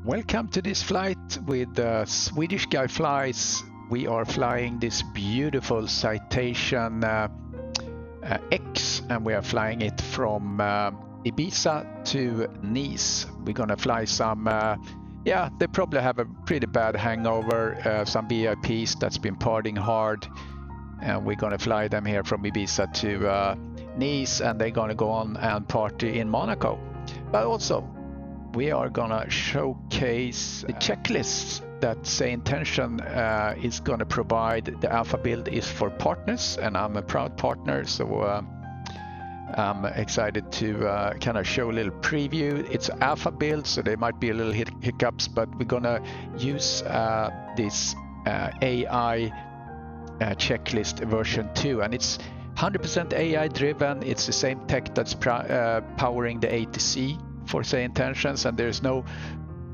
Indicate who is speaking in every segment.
Speaker 1: Welcome to this flight with Swedish Guy Flies. We are flying this beautiful Citation X, and we are flying it from Ibiza to Nice. We're gonna fly some, they probably have a pretty bad hangover, some VIPs that's been partying hard, and we're gonna fly them here from Ibiza to Nice, and they're gonna go on and party in Monaco. But also, we are gonna showcase the checklists that SayIntentions is gonna provide. The Alpha build is for partners, and I'm a proud partner, so I'm excited to kind of show a little preview. It's Alpha build, so there might be a little hiccups, but we're gonna use this AI checklist version 2, and it's 100% AI driven. It's the same tech that's powering the A to C for SayIntentions, and there's no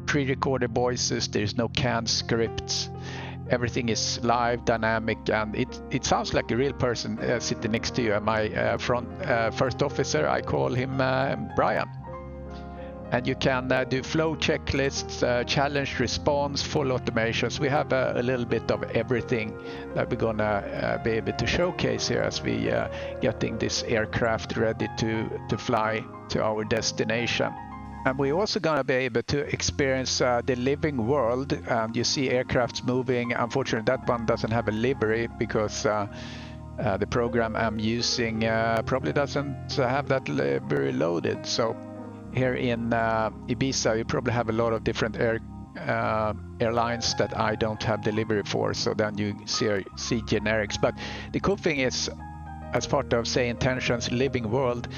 Speaker 1: pre-recorded voices, there's no canned scripts. Everything is live, dynamic, and it sounds like a real person sitting next to you. My first officer, I call him Brian. And you can do flow checklists, challenge response, full automations. We have a little bit of everything that we're gonna be able to showcase here as we getting this aircraft ready to fly to our destination. And we're also gonna be able to experience the living world. You see aircrafts moving. Unfortunately, that one doesn't have a livery because the program I'm using probably doesn't have that livery loaded. So here in Ibiza, you probably have a lot of different airlines that I don't have delivery for, so then you see generics. But the cool thing is, as part of SayIntentions Living World,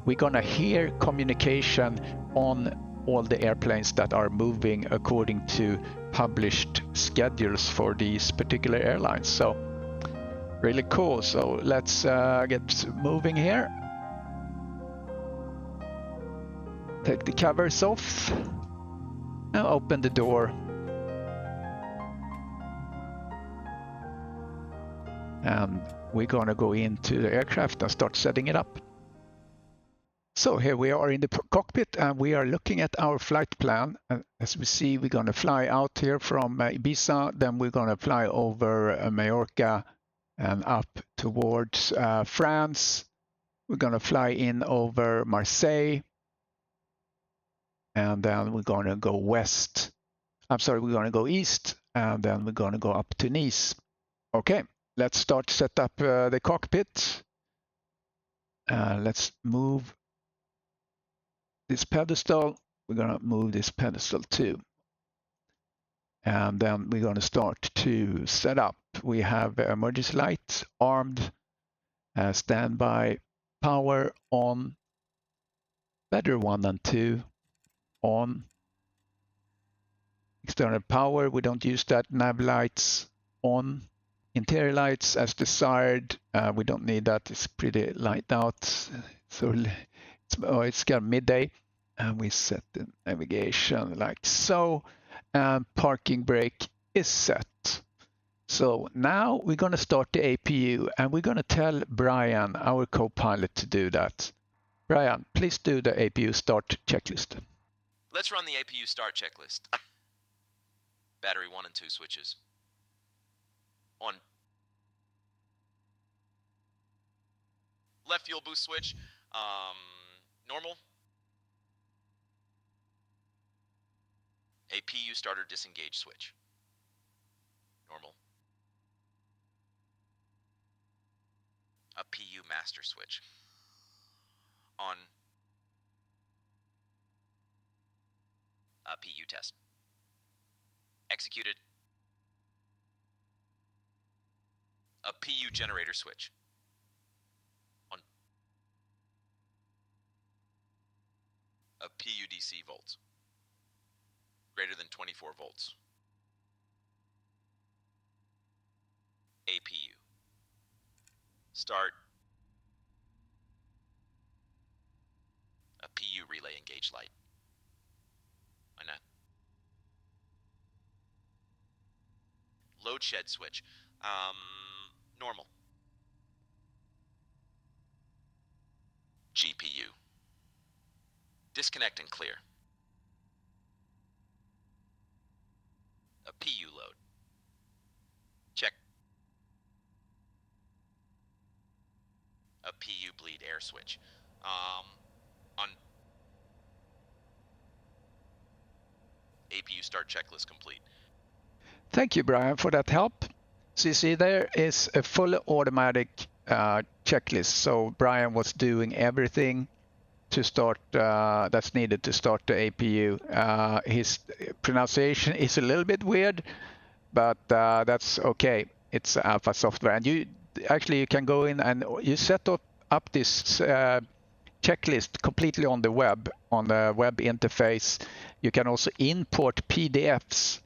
Speaker 1: we're gonna hear communication on all the airplanes that are moving according to published schedules for these particular airlines. So really cool. So let's get moving here. Take the covers off and open the door. And we're gonna go into the aircraft and start setting it up. So here we are in the cockpit, and we are looking at our flight plan. As we see, we're gonna fly out here from Ibiza, then we're gonna fly over Mallorca and up towards France. We're gonna fly in over Marseille, and then we're going to go west. We're going to go east, and then we're going to go up to Nice. Okay, let's start set up the cockpit. Let's move this pedestal. We're going to move this pedestal too. And then we're going to start to set up. We have emergency lights armed, standby power on, ladder 1 and 2 on. External power, we don't use that. Nav lights on. Interior lights as desired. We don't need that. It's pretty light out. So it's got midday. And we set the navigation like so. And parking brake is set. So now we're going to start the APU, and we're going to tell Brian, our co-pilot, to do that. Brian, please do the APU start checklist.
Speaker 2: Let's run the APU start checklist. Battery 1 and 2 switches. On. Left fuel boost switch. Normal. APU starter disengage switch. Normal. A PU master switch. On. A PU test. Executed. A PU generator switch. On. A PU DC volts. Greater than 24 volts. APU. Start. A PU relay engage light. Why not? Load shed switch. Normal. GPU. Disconnect and clear. A PU load. Check. A PU bleed air switch. On APU start checklist complete.
Speaker 1: Thank you, Brian, for that help. So you see there is a fully automatic checklist. So Brian was doing everything to start that's needed to start the APU. His pronunciation is a little bit weird, but that's okay. It's alpha software, and you can go in and you set up this checklist completely on the web interface. You can also import PDFs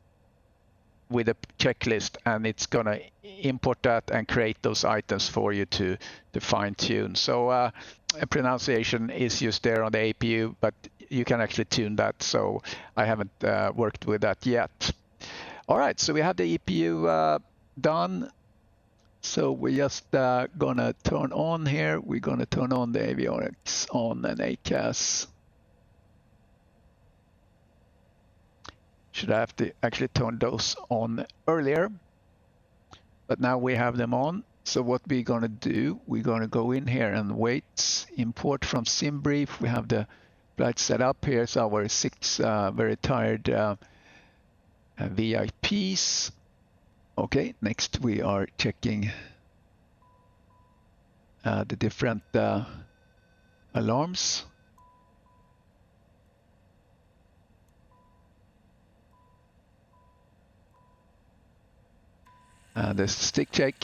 Speaker 1: with a checklist, and it's gonna import that and create those items for you to fine tune. So pronunciation is just there on the APU, but you can actually tune that. So I haven't worked with that yet. All right, so we have the EPU done. So we're just gonna turn on here. We're gonna turn on the avionics on and ACAS. Should I have to actually turn those on earlier? But now we have them on. So what we're gonna do, we're gonna go in here and wait, import from SimBrief. We have the flight set up. Here's our 6 very tired VIPs. Okay, next we are checking the different alarms. There's the stick check.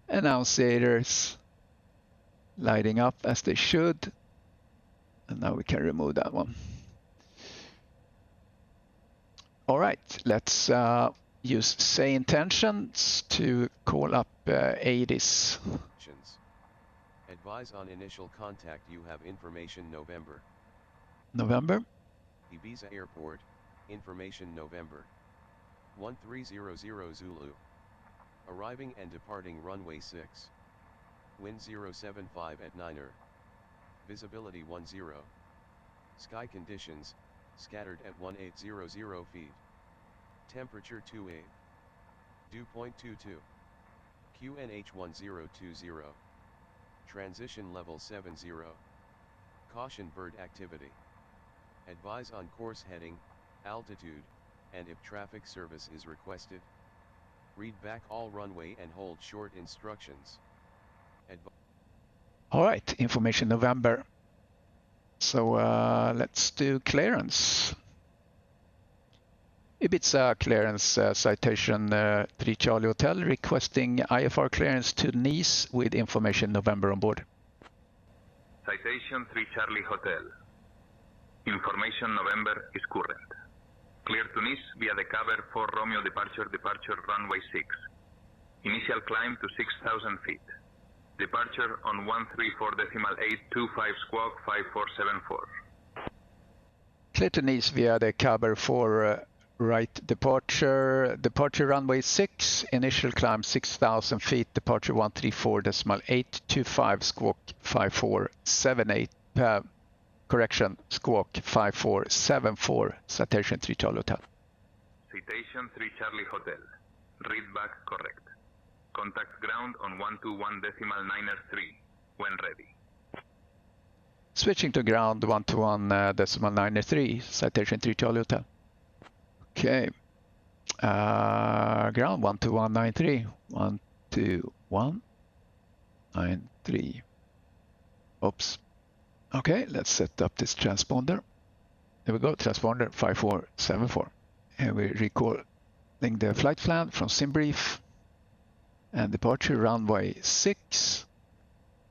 Speaker 1: Annunciators lighting up as they should. And now we can remove that one. All right, let's use SayIntentions to call up ADIS.
Speaker 3: Advise on initial contact. You have information November. Ibiza Airport, information November. 1300 Zulu. Arriving and departing runway 6. Wind 075 at 9er. Visibility 10. Sky conditions, scattered at 1800 feet. Temperature 28. Dew point 22. QNH 1020. Transition level 70. Caution bird activity. Advise on course heading, altitude, and if traffic service is requested. Read back all runway and hold short instructions.
Speaker 1: All right, information November. So let's do clearance. Ibiza clearance citation 3 Charlie Hotel requesting IFR clearance to Nice with information November on board.
Speaker 4: Citation 3 Charlie Hotel. Information November is current. Clear to Nice via the cover 4 Romeo departure runway 6. Initial climb to 6,000 feet. Departure on 134.825 squawk 5474.
Speaker 1: Clear to Nice via the cover for right departure runway 6, initial climb 6,000 feet, departure 134.825 squawk 5478. Correction, squawk 5474, citation 3 Charlie Hotel.
Speaker 4: Citation 3 Charlie Hotel. Read back correct. Contact ground on 121.9er3 when ready.
Speaker 1: Switching to ground 121.9er3, citation 3 Charlie Hotel. Okay. Ground 121.93. 121.93. Oops. Okay, let's set up this transponder. There we go, transponder 5474. And we're recalling the flight plan from SimBrief and departure runway 6.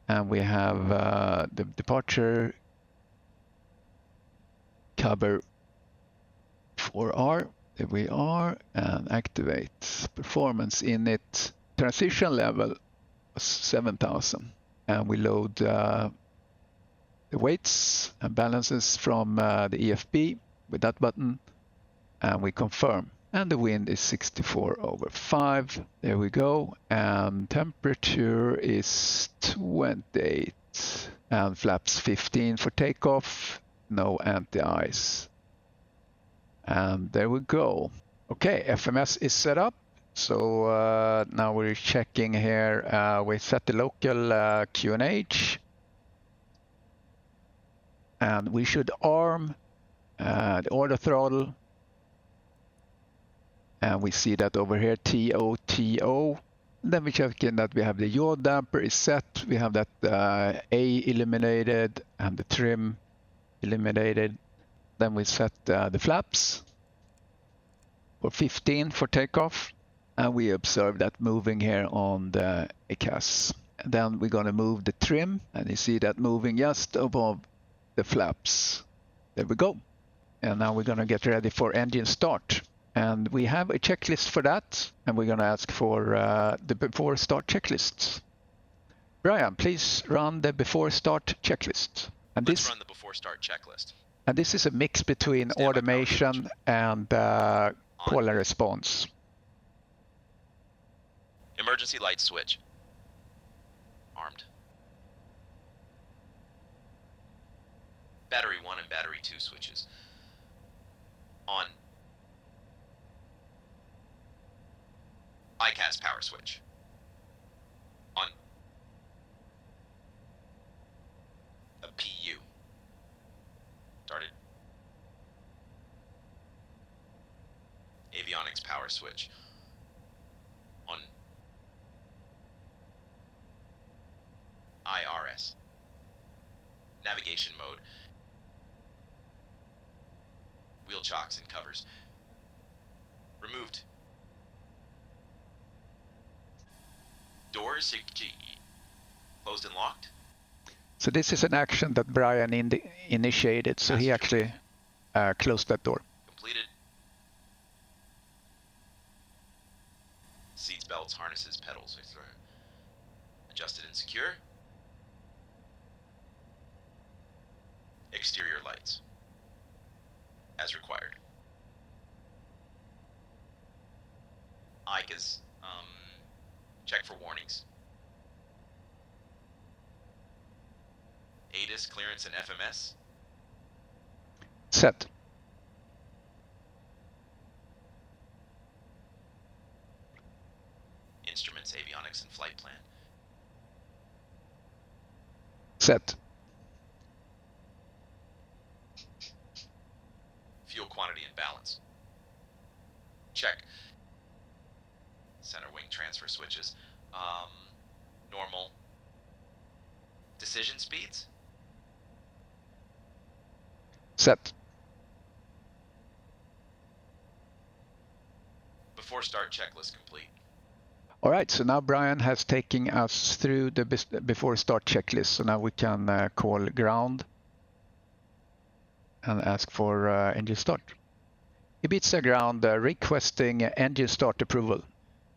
Speaker 1: And we have the departure cover 4R. There we are, and activate performance in it. Transition level 7,000. And we load the weights and balances from the EFB with that button, and we confirm. And the wind is 64/5. There we go. And temperature is 28. And flaps 15 for takeoff. No anti-ice. And there we go. Okay, FMS is set up. So now we're checking here. We set the local QNH. And we should arm the auto throttle. And we see that over here, TO. Then we check in that we have the yaw damper is set. We have that A eliminated and the trim eliminated. Then we set the flaps for 15 for takeoff. And we observe that moving here on the ACAS. And then we're going to move the trim. And you see that moving just above the flaps. There we go. And now we're going to get ready for engine start. And we have a checklist for that. And we're going to ask for the before start checklist. Brian, please run the before start checklist. And
Speaker 2: Let's run the before start checklist.
Speaker 1: And this is a mix between automation and call and response.
Speaker 2: Emergency light switch. Armed. Battery 1 and battery 2 switches. On. ICAS power switch. On. APU. Started. Avionics power switch. On. IRS. Navigation mode. Wheel chocks and covers. Removed. Doors closed and locked.
Speaker 1: So this is an action that Brian initiated. So he actually closed that door.
Speaker 2: Completed. Seats, belts, harnesses, pedals. Adjusted and secure. Exterior lights. As required. ICAS. Check for warnings. ADIS, clearance, and FMS.
Speaker 1: Set.
Speaker 2: Instruments, avionics, and flight plan.
Speaker 1: Set.
Speaker 2: Fuel quantity and balance. Check. Center wing transfer switches. Normal. Decision speeds.
Speaker 1: Set.
Speaker 2: Before start checklist complete.
Speaker 1: All right, so now Brian has taken us through the before start checklist. So now we can call ground and ask for engine start. Ibiza ground requesting engine start approval.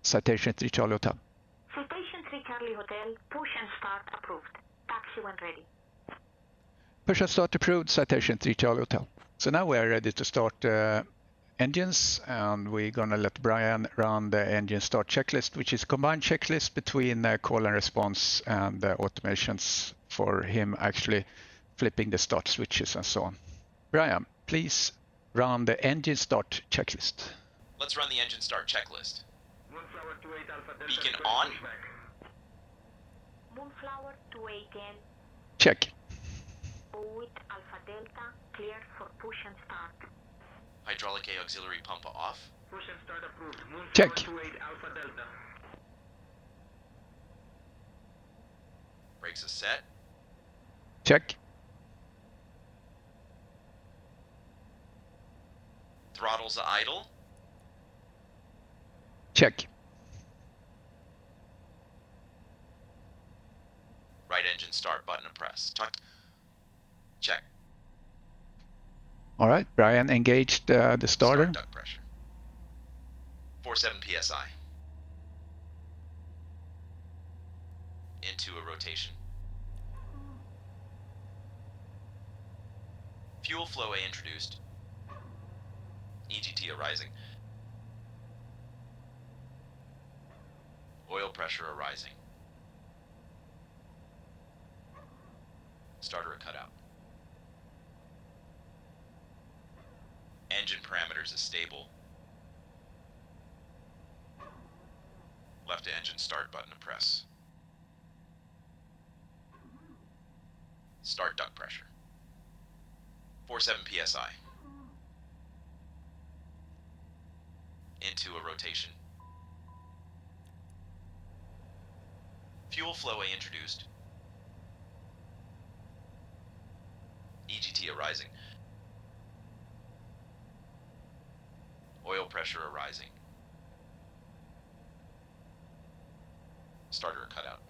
Speaker 1: Citation 3 Charlie Hotel.
Speaker 5: Citation 3 Charlie Hotel, push and start approved. Taxi when ready.
Speaker 1: Push and start approved, citation 3 Charlie Hotel. So now we're ready to start engines, and we're going to let Brian run the engine start checklist, which is a combined checklist between call and response and automations for him actually flipping the start switches and so on. Brian, please run the engine start checklist.
Speaker 2: Let's run the engine start checklist. Beacon on.
Speaker 5: Moonflower 28N.
Speaker 1: Check.
Speaker 5: 08 Alpha Delta, cleared for push and start.
Speaker 2: Hydraulic A auxiliary pump off.
Speaker 6: Push and start approved. Moonflower
Speaker 1: Check.
Speaker 6: 28 Alpha Delta.
Speaker 2: Brakes is set.
Speaker 1: Check.
Speaker 2: Throttles idle.
Speaker 1: Check.
Speaker 2: Right engine start button and press. Check.
Speaker 1: All right, Brian engaged the starter.
Speaker 2: Start duct pressure. 47 psi. Into a rotation. Fuel flow A introduced. EGT arising. Oil pressure arising. Starter a cutout. Engine parameters is stable. to engine start button to press. Start duct pressure. 47 psi. Into a rotation. Fuel flow A introduced. EGT arising. Oil pressure arising. Starter cutout.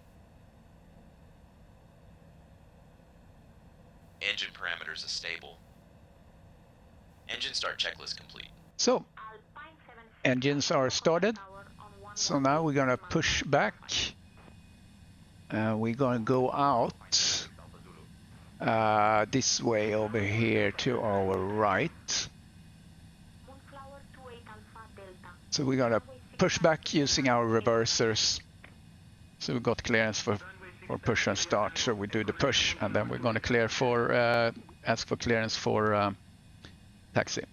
Speaker 2: Engine parameters are stable. Engine start checklist complete.
Speaker 1: So, engines are started. So now we're going to push back. We're going to go out this way over here to our right. So we're going to push back using our reversers. So we got clearance for push and start. So we do the push, and then we're going to clear for ask for clearance for taxi.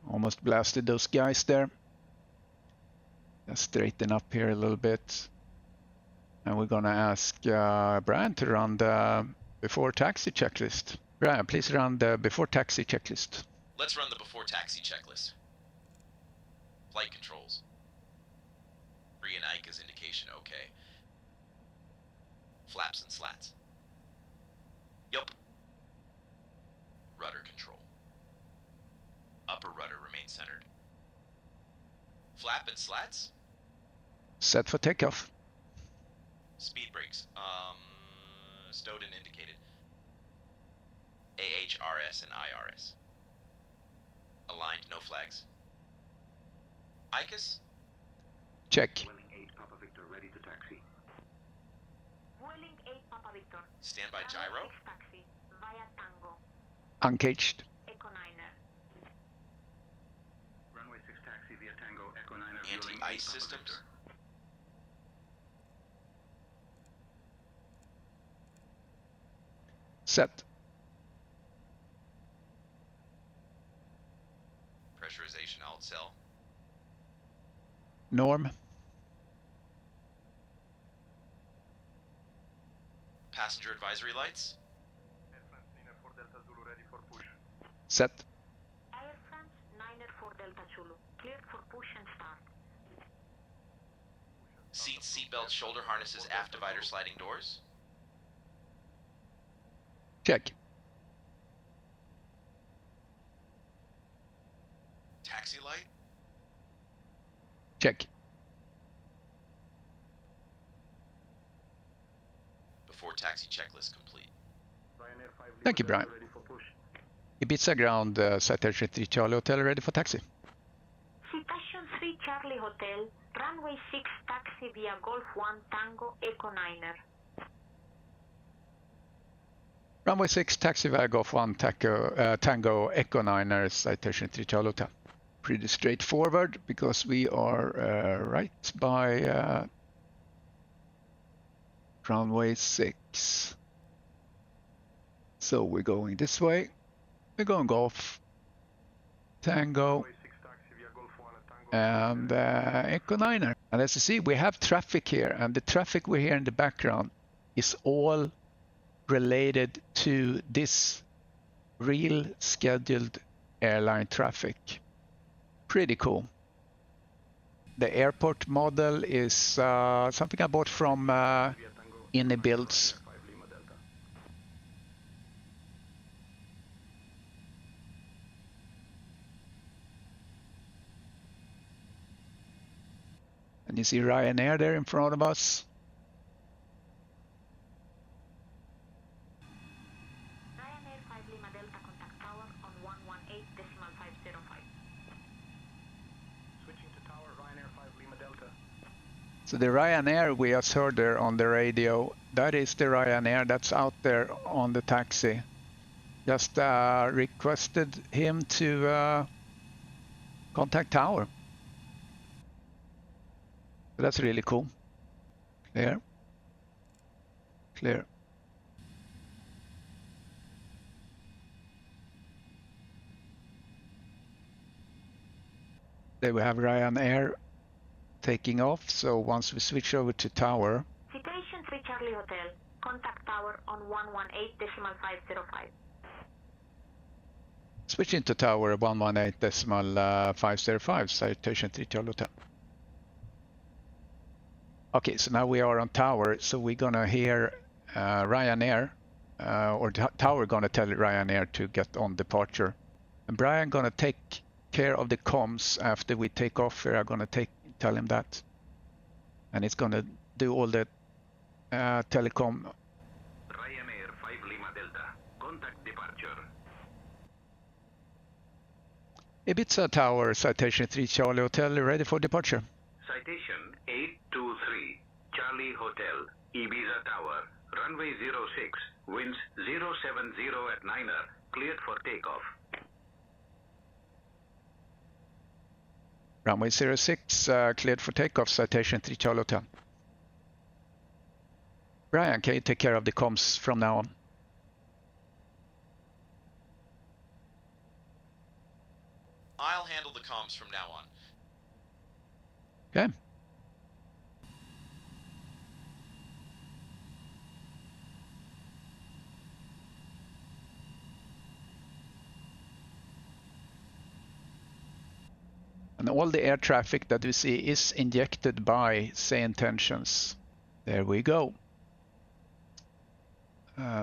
Speaker 1: Almost blasted those guys there. Let's straighten up here a little bit. And we're gonna ask Brian to run the before taxi checklist. Brian, please run the before taxi checklist.
Speaker 2: Let's run the before taxi checklist. Flight controls. Free and ICA's indication okay. Flaps and slats. Yup. Rudder control. Upper rudder remains centered. Flap and slats?
Speaker 1: Set for takeoff.
Speaker 2: Speed brakes. Stowed and indicated. AHRS and IRS. Aligned, no flags. ICAS?
Speaker 1: Check.
Speaker 6: Welling 8 Papa Victor, ready to taxi.
Speaker 5: Welling 8 Papa Victor.
Speaker 2: Standby gyro?
Speaker 5: Taxi via Tango,
Speaker 1: Uncaged.
Speaker 5: Echo 9er.
Speaker 6: Runway 6 taxi via Tango, Echo 9er.
Speaker 2: Anti-ice systems?
Speaker 1: Set.
Speaker 2: Pressurization alt cell.
Speaker 1: Norm.
Speaker 2: Passenger advisory lights?
Speaker 1: Set.
Speaker 5: Air France 9er for Delta Zulu. Cleared for push and start.
Speaker 2: Seats, seatbelts, shoulder harnesses, aft divider, sliding doors?
Speaker 1: Check.
Speaker 2: Taxi light?
Speaker 1: Check.
Speaker 2: Before taxi checklist complete.
Speaker 1: Thank you, Brian. Ibiza ground, Citation 3 Charlie Hotel, ready for taxi.
Speaker 5: Citation 3 Charlie Hotel. Runway 6 taxi via Golf 1 Tango, Echo 9er.
Speaker 1: Runway 6 taxi via Golf 1 Tango Echo 9er, Citation 3 Charlie Hotel. Pretty straightforward because we are right by runway 6. So we're going this way. We're going Golf Tango and Echo 9er. And as you see, we have traffic here, and the traffic we hear in the background is all related to this real scheduled airline traffic. Pretty cool. The airport model is something I bought from Inny Builds. And you see Ryanair there in front of us.
Speaker 5: Ryanair 5 Lima Delta contact tower on 118.505.
Speaker 1: So the Ryanair we just heard there on the radio, that is the Ryanair that's out there on the taxi. Just requested him to contact tower. So that's really cool. Clear. Clear. There we have Ryanair taking off. So once we switch over to tower.
Speaker 5: Citation 3 Charlie Hotel. Contact tower on 118.505.
Speaker 1: Switching to tower 118.505, citation 3 Charlie Hotel. Okay, so now we are on tower, so we're gonna hear Ryanair, or tower gonna tell Ryanair to get on departure. And Brian gonna take care of the comms after we take off here. I'm gonna tell him that. And it's gonna do all the telecom.
Speaker 6: Ryanair 5 Lima Delta. Contact departure.
Speaker 1: Ibiza Tower, citation 3 Charlie Hotel, ready for departure.
Speaker 6: Citation 823 Charlie Hotel, Ibiza Tower, runway 06, winds 070 at 9er, cleared for takeoff.
Speaker 1: Runway 06, cleared for takeoff, citation 3 Charlie Hotel. Brian, can you take care of the comms from now on?
Speaker 2: I'll handle the comms from now on.
Speaker 1: Okay. And all the air traffic that we see is injected by SayIntentions. There we go.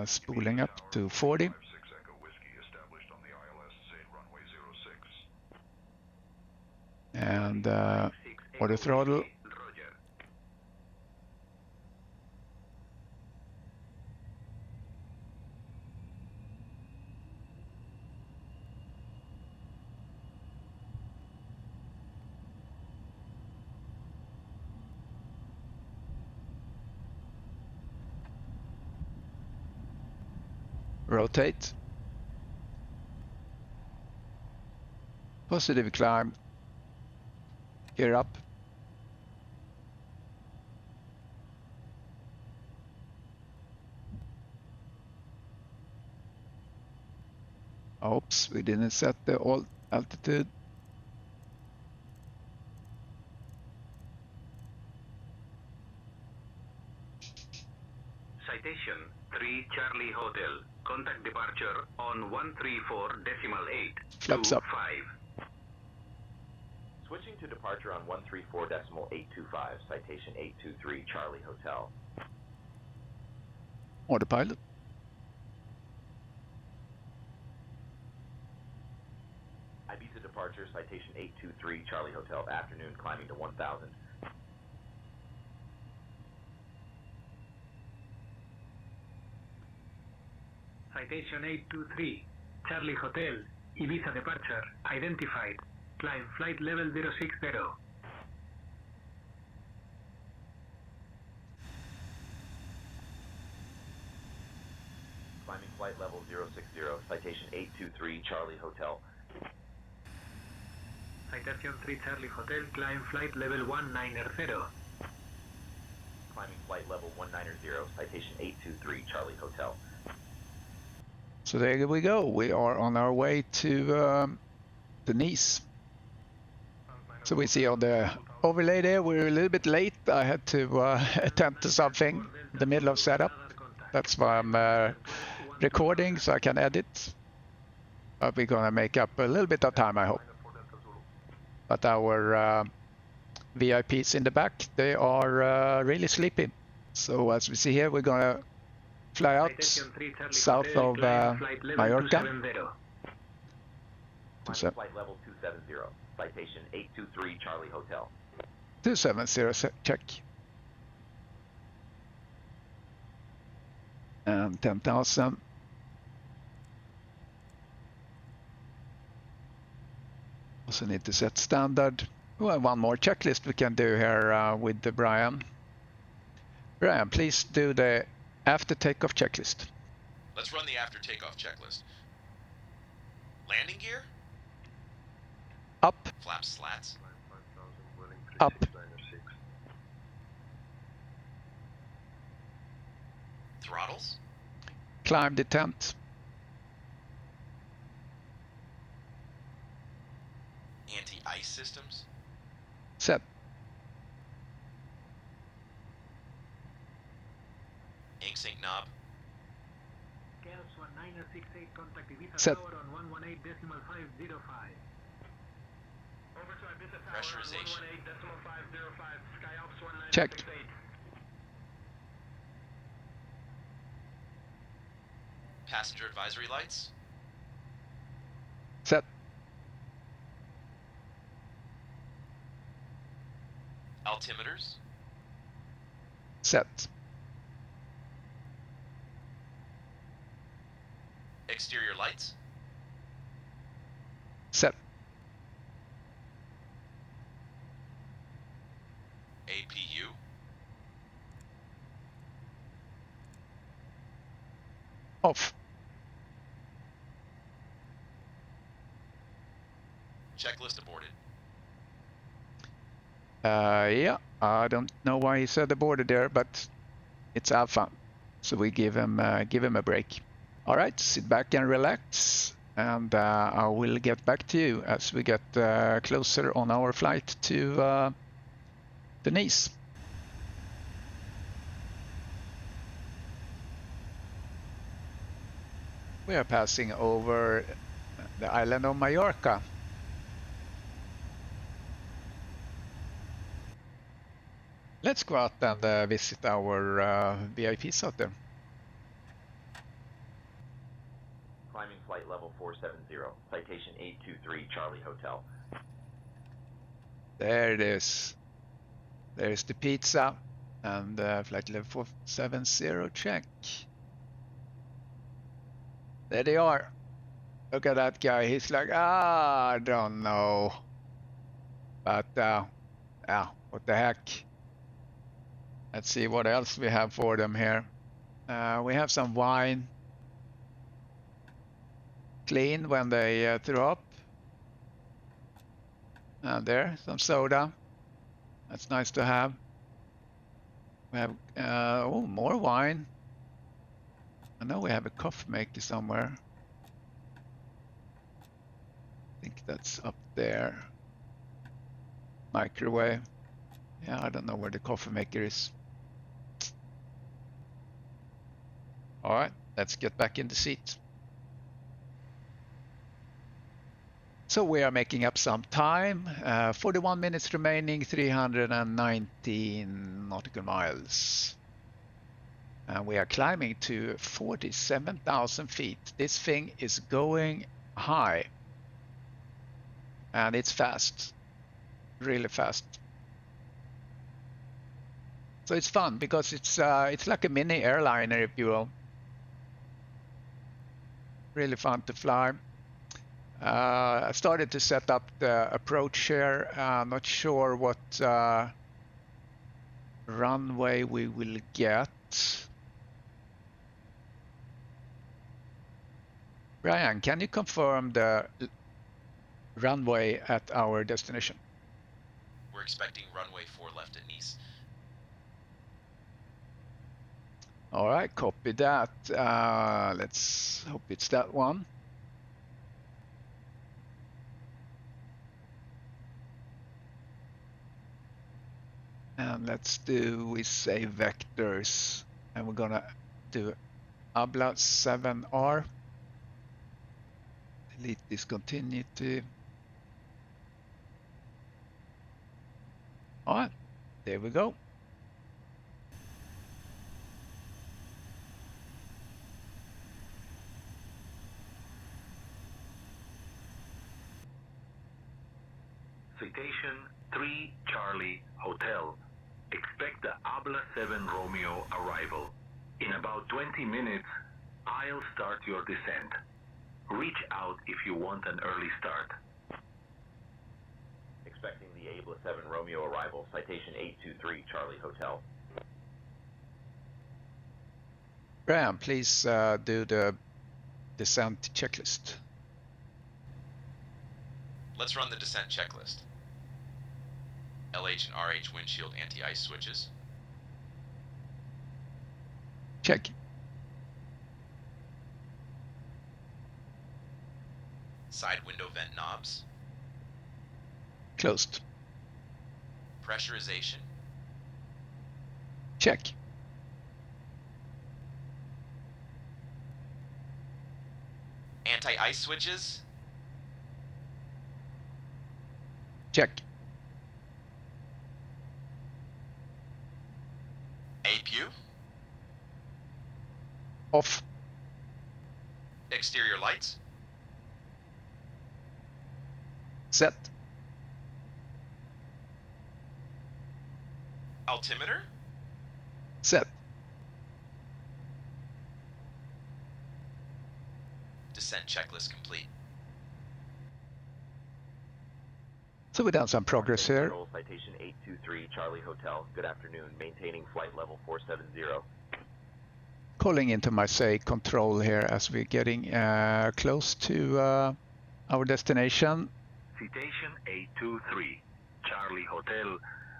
Speaker 1: Spooling up to 40. And auto throttle. Rotate. Positive climb. Gear up. Oops, we didn't set the altitude.
Speaker 6: Citation 3 Charlie Hotel. Contact departure on 134.825.
Speaker 1: Flaps up.
Speaker 7: Switching to departure on 134.825, citation 823 Charlie Hotel.
Speaker 1: Autopilot.
Speaker 7: Ibiza departure, citation 823 Charlie Hotel, afternoon, climbing to 1000.
Speaker 6: Citation 823 Charlie Hotel, Ibiza departure, identified. Climb flight level 060.
Speaker 7: Climbing flight level 060, citation 823 Charlie Hotel.
Speaker 6: Citation 3 Charlie Hotel, climb flight level 190.
Speaker 7: Climbing flight level 190, citation 823 Charlie Hotel.
Speaker 1: So there we go. We are on our way to Nice. So we see on the overlay there, we're a little bit late. I had to attend to something in the middle of setup. That's why I'm recording, so I can edit. But we're gonna make up a little bit of time, I hope. But our VIPs in the back, they are really sleepy. So as we see here, we're gonna fly out south of Mallorca.
Speaker 7: Flight level 270, citation 823 Charlie Hotel.
Speaker 1: 270, check. And 10,000. Also need to set standard. Well, one more checklist we can do here with the Brian. Brian, please do the after takeoff checklist.
Speaker 2: Let's run the after takeoff checklist. Landing gear?
Speaker 1: Up,
Speaker 2: Flaps slats?
Speaker 1: up,
Speaker 2: Throttles?
Speaker 1: climb the tent,
Speaker 2: Anti-ice systems?
Speaker 1: set,
Speaker 2: Ink sync knob?
Speaker 1: set,
Speaker 2: Pressurization?
Speaker 1: check,
Speaker 2: Passenger advisory lights?
Speaker 1: set,
Speaker 2: Altimeters?
Speaker 1: set,
Speaker 2: Exterior lights?
Speaker 1: set,
Speaker 2: APU?
Speaker 1: off,
Speaker 2: Checklist aborted.
Speaker 1: yeah, I don't know why he said aborted there, but it's Alpha, so we give him a break. All right, sit back and relax, and I will get back to you as we get closer on our flight to Nice. We are passing over the island of Mallorca. Let's go out and visit our VIPs out there.
Speaker 7: Climbing flight level 470, citation 823 Charlie Hotel.
Speaker 1: There it is. There's the pizza and flight level 470 check. There they are. Look at that guy. He's like, I don't know. But yeah, what the heck. Let's see what else we have for them here. We have some wine. Clean when they throw up. And there, some soda. That's nice to have. We have more wine. I know we have a coffee maker somewhere. I think that's up there. Microwave. Yeah, I don't know where the coffee maker is. All right, let's get back in the seat. So we are making up some time. 41 minutes remaining, 319 nautical miles. And we are climbing to 47,000 feet. This thing is going high. And it's fast, really fast. So it's fun because it's like a mini airliner, if you will. Really fun to fly. I started to set up the approach here. I'm not sure what runway we will get. Brian, can you confirm the runway at our destination?
Speaker 2: We're expecting runway 4 left at Nice.
Speaker 1: All right, copy that. Let's hope it's that one. And let's do, we say vectors, and we're gonna do ABLA 7R. Delete discontinuity. All right, there we go.
Speaker 6: Citation 3 Charlie Hotel. Expect the ABLA 7 Romeo arrival. In about 20 minutes, I'll start your descent. Reach out if you want an early start.
Speaker 7: expecting the Abla 7 Romeo arrival, citation 823 Charlie Hotel.
Speaker 1: Graham, please do the descent checklist.
Speaker 2: Let's run the descent checklist. LH and RH windshield anti-ice switches.
Speaker 1: Check.
Speaker 2: Side window vent knobs.
Speaker 1: Closed.
Speaker 2: Pressurization.
Speaker 1: Check.
Speaker 2: Anti-ice switches.
Speaker 1: Check.
Speaker 2: APU.
Speaker 1: Off.
Speaker 2: Exterior lights.
Speaker 1: Set.
Speaker 2: Altimeter.
Speaker 1: Set.
Speaker 2: Descent checklist complete.
Speaker 1: So we've done some progress here.
Speaker 7: Control citation 823 Charlie Hotel. Good afternoon. Maintaining flight level 470.
Speaker 1: Calling into my Say control here as we're getting close to our destination.
Speaker 6: Citation 823, Charlie Hotel,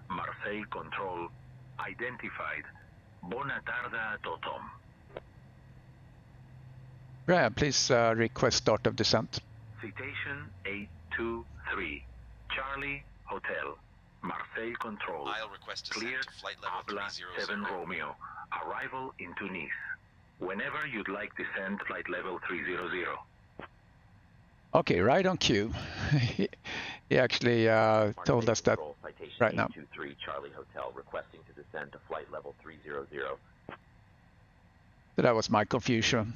Speaker 6: Marseille Control, identified. Bona tarda a tothom.
Speaker 1: Graham, please request start of descent.
Speaker 6: Citation 823, Charlie Hotel, Marseille Control,
Speaker 2: I'll request descent
Speaker 6: cleared
Speaker 2: to flight level
Speaker 6: Abla
Speaker 2: 300.
Speaker 6: 7 Romeo, arrival into Nice. Whenever you'd like descend flight level 300.
Speaker 1: Okay, right on cue. He actually told us that
Speaker 7: Control citation
Speaker 1: right now.
Speaker 7: 823 Charlie Hotel, requesting to descend to flight level 300.
Speaker 1: So that was my confusion.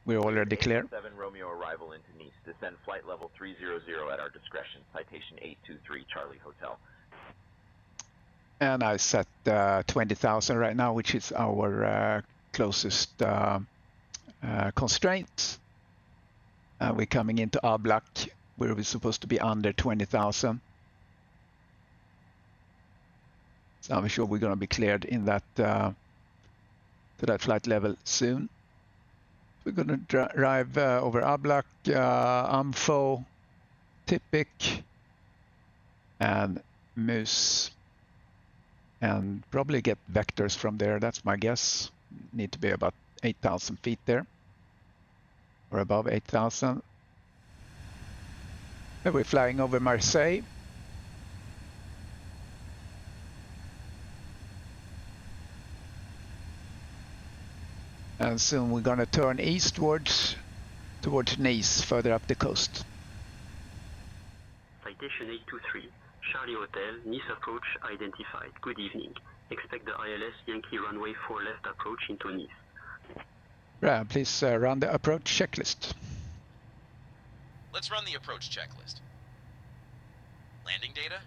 Speaker 1: We're already clear.
Speaker 7: 7 Romeo arrival into Nice. Descend flight level 300 at our discretion. Citation 823 Charlie Hotel.
Speaker 1: And I set 20,000 right now, which is our closest constraint. We're coming into Ablak, where we're supposed to be under 20,000. So I'm sure we're going to be cleared in that to that flight level soon. We're going to drive over Ablak, Amfo, Tipik, and Moose, and probably get vectors from there. That's my guess. Need to be about 8,000 feet there, or above 8,000. We're flying over Marseille. And soon we're going to turn eastwards towards Nice, further up the coast.
Speaker 8: Citation 823, Charlie Hotel, Nice approach identified. Good evening. Expect the ILS Yankee runway 4 left approach into Nice.
Speaker 1: Graham, please run the approach checklist.
Speaker 2: Let's run the approach checklist. Landing data.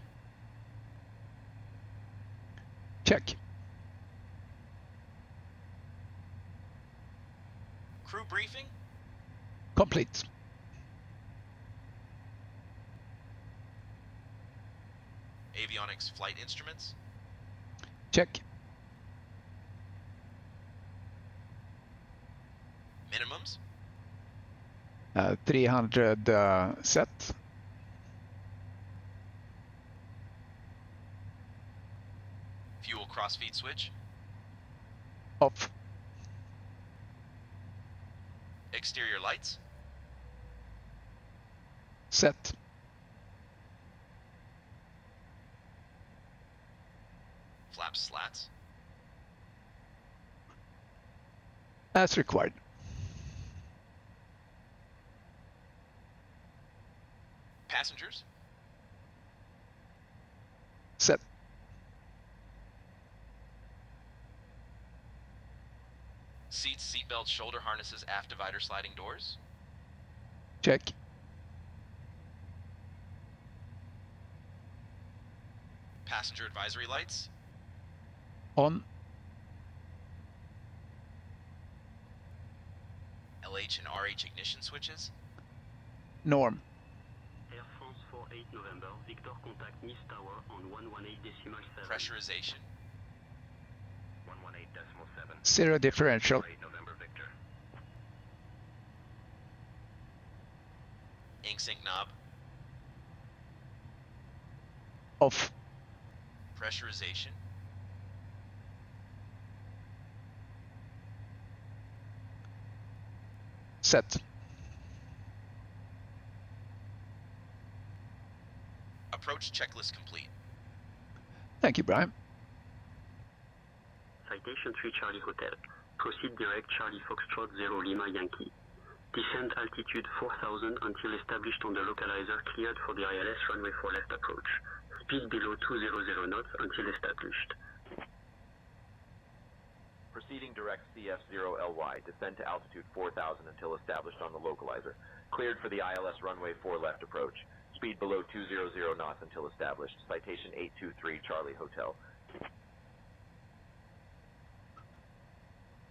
Speaker 1: Check.
Speaker 2: Crew briefing.
Speaker 1: Complete.
Speaker 2: Avionics flight instruments.
Speaker 1: Check.
Speaker 2: Minimums.
Speaker 1: 300 set.
Speaker 2: Fuel crossfeed switch.
Speaker 1: Off.
Speaker 2: Exterior lights.
Speaker 1: Set.
Speaker 2: Flaps slats.
Speaker 1: As required.
Speaker 2: Passengers.
Speaker 1: Set.
Speaker 2: Seats, seatbelts, shoulder harnesses, aft divider, sliding doors.
Speaker 1: Check.
Speaker 2: Passenger advisory lights.
Speaker 1: On.
Speaker 2: LH and RH ignition switches.
Speaker 1: Norm.
Speaker 8: Air France 4 8 November, Victor contact Nice Tower on 118.7.
Speaker 2: Pressurization.
Speaker 6: 118.7.
Speaker 1: 0 differential.
Speaker 6: 8 November, Victor.
Speaker 2: Ink sync knob.
Speaker 1: Off.
Speaker 2: Pressurization.
Speaker 1: Set.
Speaker 2: Approach checklist complete.
Speaker 1: Thank you, Brian.
Speaker 8: Citation 3 Charlie Hotel. Proceed direct Charlie Foxtrot 0 Lima Yankee. Descend altitude 4000 until established on the localizer cleared for the ILS runway 4 left approach. Speed below 200 knots until established.
Speaker 7: Proceeding direct CF0LY, descend to altitude 4000 until established on the localizer. Cleared for the ILS runway 4 left approach. Speed below 200 knots until established. Citation 823 Charlie Hotel.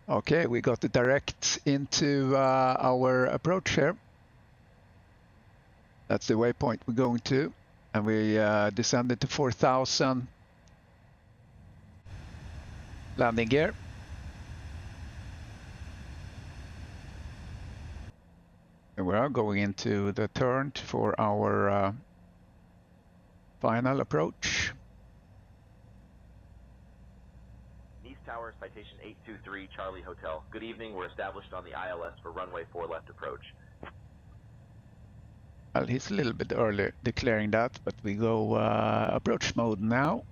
Speaker 1: Okay, we got the direct into our approach here. That's the waypoint we're going to. And we descended to 4000. Landing gear. And we are going into the turn for our final approach.
Speaker 7: Nice Tower, citation 823 Charlie Hotel. Good evening, we're established on the ILS for runway 4 left approach.
Speaker 1: Well, he's a little bit early declaring that, but we go approach mode now.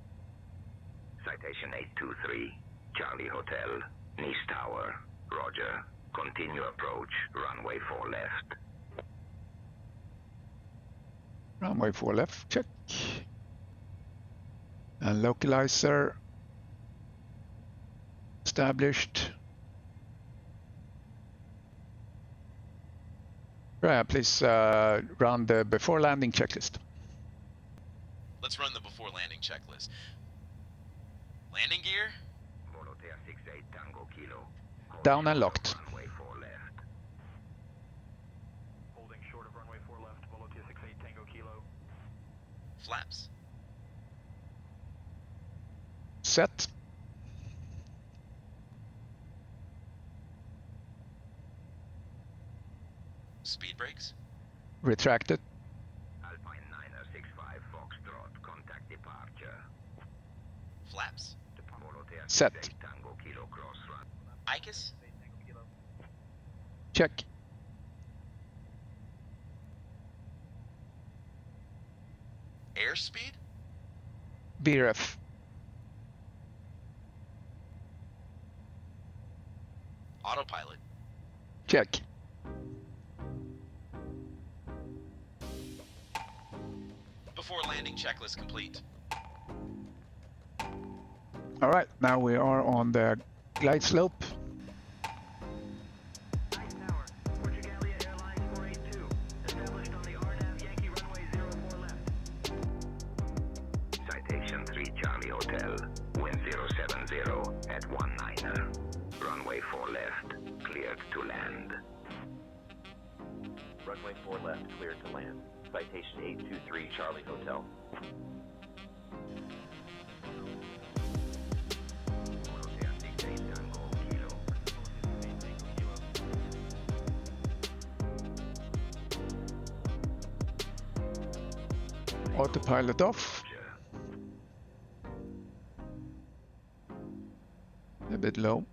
Speaker 6: Citation 823, Charlie Hotel, Nice Tower, Roger. Continue approach, runway 4 left.
Speaker 1: Runway 4 left, check. And localizer established. Please run the before landing checklist.
Speaker 2: Let's run the before landing checklist. Landing gear.
Speaker 6: Volotea 68 Tango Kilo.
Speaker 1: Down and locked.
Speaker 6: Runway 4 left.
Speaker 9: Holding short of runway 4 left, Volotea 68 Tango Kilo.
Speaker 2: Flaps.
Speaker 1: Set.
Speaker 2: Speed brakes.
Speaker 1: Retracted.
Speaker 6: Alpine 965 Foxtrot, contact departure.
Speaker 2: Flaps.
Speaker 6: Volotea
Speaker 1: Set.
Speaker 6: 68 Tango Kilo cross run.
Speaker 2: ICUS.
Speaker 1: Check.
Speaker 2: Airspeed.
Speaker 1: BRF.
Speaker 2: Autopilot.
Speaker 1: Check.
Speaker 2: Before landing checklist complete.
Speaker 1: All right, now we are on the glide slope.
Speaker 9: Nice Tower, Portugalia Airlines 482. Established on the RNAV Yankee runway 04 left.
Speaker 6: Citation 3 Charlie Hotel, wind 070 at 19er. Runway 4 left, cleared to land.
Speaker 7: Runway 4 left, cleared to land. Citation 823 Charlie Hotel.
Speaker 6: Volotea 68 Tango Kilo.
Speaker 1: Autopilot off. A bit low.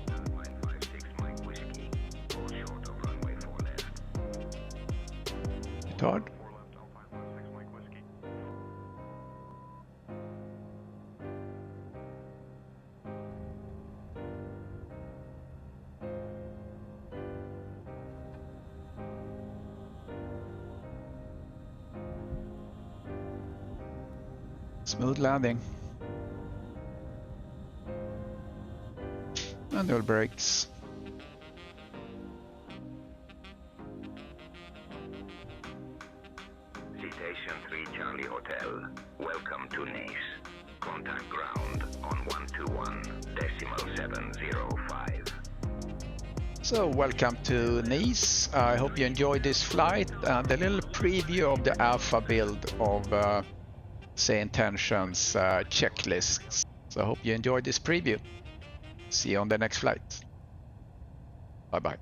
Speaker 6: Alpine 56 Mike Whiskey, fall short of runway 4 left.
Speaker 1: Retard.
Speaker 9: 4 left, Alpine 56 Mike Whiskey.
Speaker 1: Smooth landing. Manual brakes.
Speaker 6: Citation 3 Charlie Hotel. Welcome to Nice. Contact ground on 121.705.
Speaker 1: So welcome to Nice. I hope you enjoyed this flight and a little preview of the alpha build of SayIntentions checklists. So I hope you enjoyed this preview. See you on the next flight. Bye bye.